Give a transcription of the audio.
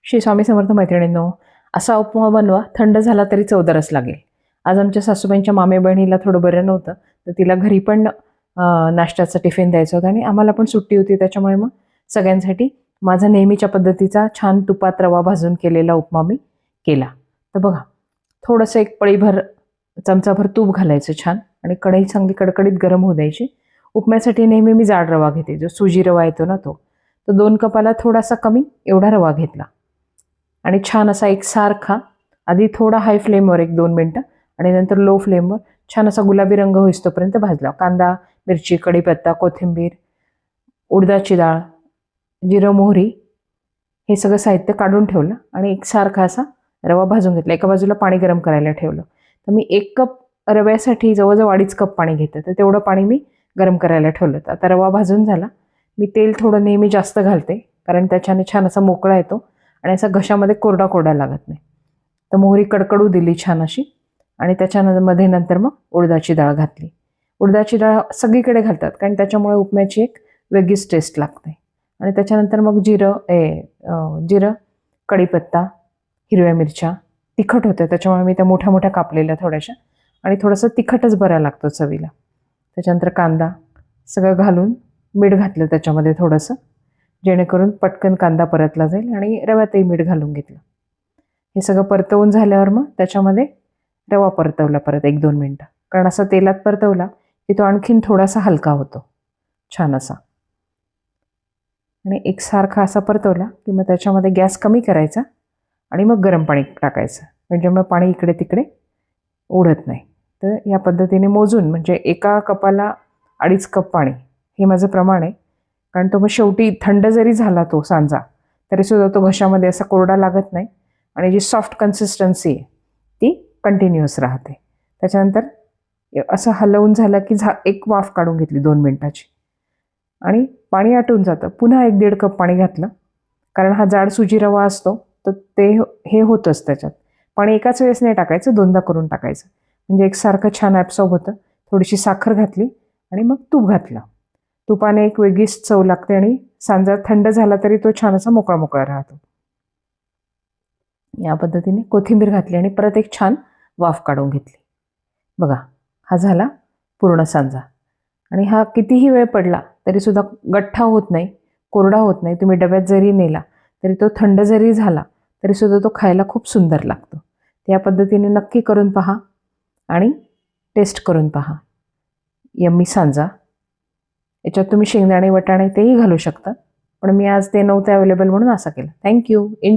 श्री स्वामी समर्थ मैत्रिणींनो, असा उपमा बनवा, थंड झाला तरी चवदारच लागेल. आज आमच्या सासूबाईंच्या मामे बहिणीला थोडं बरं नव्हतं, तर तिला घरी पण नाश्त्याचा टिफिन द्यायचा होता आणि आम्हाला पण सुट्टी होती. त्याच्यामुळे मग सगळ्यांसाठी माझा नेहमीच्या पद्धतीचा छान तुपात रवा भाजून केलेला उपमा मी केला. तर बघा, थोडंसं एक पळीभर चमचाभर तूप घालायचं छान आणि कढई चांगली कडकडीत गरम होऊ द्यायची. उपम्यासाठी नेहमी मी जाड रवा घेते, जो सुजी रवा येतो ना तो. तर 2 कपाला थोडासा कमी एवढा रवा घेतला आणि छान असा एकसारखा आधी थोडा हाय फ्लेमवर 1-2 मिनटं आणि नंतर लो फ्लेमवर छान असा गुलाबी रंग होईस्तोपर्यंत भाजला. कांदा, मिरची, कढीपत्ता, कोथिंबीर, उडदाची डाळ, जिरं, मोहरी हे सगळं साहित्य काढून ठेवलं आणि एकसारखा असा रवा भाजून घेतला. एका बाजूला पाणी गरम करायला ठेवलं. तर मी 1 कप रव्यासाठी जवळजवळ 2.5 कप पाणी घेते, तर तेवढं पाणी मी गरम करायला ठेवलं. तर आता रवा भाजून झाला. मी तेल थोडं नेहमी जास्त घालते, कारण त्याच्याने छान असा मोकळा येतो आणि असा घशामध्ये कोरडा कोरडा लागत नाही. तर मोहरी कडकडू दिली छान अशी आणि त्याच्यामध्ये नंतर मग उडदाची डाळ घातली. उडदाची डाळ सगळीकडे घालतात, कारण त्याच्यामुळे उपम्याची एक वेगळीच टेस्ट लागते. आणि त्याच्यानंतर मग जिरं, कढीपत्ता, हिरव्या मिरच्या, तिखट होतं त्याच्यामुळे मी त्या मोठ्या मोठ्या कापलेल्या थोड्याशा आणि थोडंसं तिखटच बरा लागतो चवीला. त्याच्यानंतर कांदा सगळं घालून मीठ घातलं त्याच्यामध्ये थोडंसं, जेणेकरून पटकन कांदा परतला जाईल आणि रव्यातही मीठ घालून घेतलं. हे सगळं परतवून झाल्यावर मग त्याच्यामध्ये रवा परतवला परत 1-2 मिनटं, कारण असा तेलात परतवला की तो आणखीन थोडासा हलका होतो छान असा. आणि एकसारखा असा परतवला की मग त्याच्यामध्ये गॅस कमी करायचा आणि मग गरम पाणी टाकायचं, म्हणजे मग पाणी इकडे तिकडे उडत नाही. तर या पद्धतीने मोजून, म्हणजे एका कपाला 2.5 कप पाणी हे माझं प्रमाण आहे. कारण तो मग शेवटी थंड जरी झाला तो सांजा, तरीसुद्धा तो घशामध्ये असा कोरडा लागत नाही आणि जी सॉफ्ट कन्सिस्टन्सी आहे ती कंटिन्युअस राहते. त्याच्यानंतर असं हलवून झालं की एक वाफ काढून घेतली 2 मिनटाची आणि पाणी आटून जातं. पुन्हा 1-1.5 कप पाणी घातलं, कारण हा जाड सुजी रवा असतो तर ते हे होतंच त्याच्यात. पाणी एकाच वेळेस नाही टाकायचं, 2दा करून टाकायचं, म्हणजे एकसारखं छान ॲब्सॉर्ब होतं. थोडीशी साखर घातली आणि मग तूप घातलं. तुपाने एक वेगळीच चव लागते आणि सांजा थंड झाला तरी तो छान असा मोकळा मोकळा राहतो. या पद्धतीने कोथिंबीर घातली आणि परत एक छान वाफ काढून घेतली. बघा, हा झाला पूर्ण सांजा आणि हा कितीही वेळ पडला तरीसुद्धा गठ्ठा होत नाही, कोरडा होत नाही. तुम्ही डब्यात जरी नेला तरी तो थंड जरी झाला तरीसुद्धा तो खायला खूप सुंदर लागतो. या पद्धतीने नक्की करून पहा आणि टेस्ट करून पहा. यम्मी सांजा. याच्यात तुम्ही शेंगदाणे, वटाणे तेही घालू शकता, पण मी आज ते नव्हते अवेलेबल म्हणून असा केला. थँक्यू.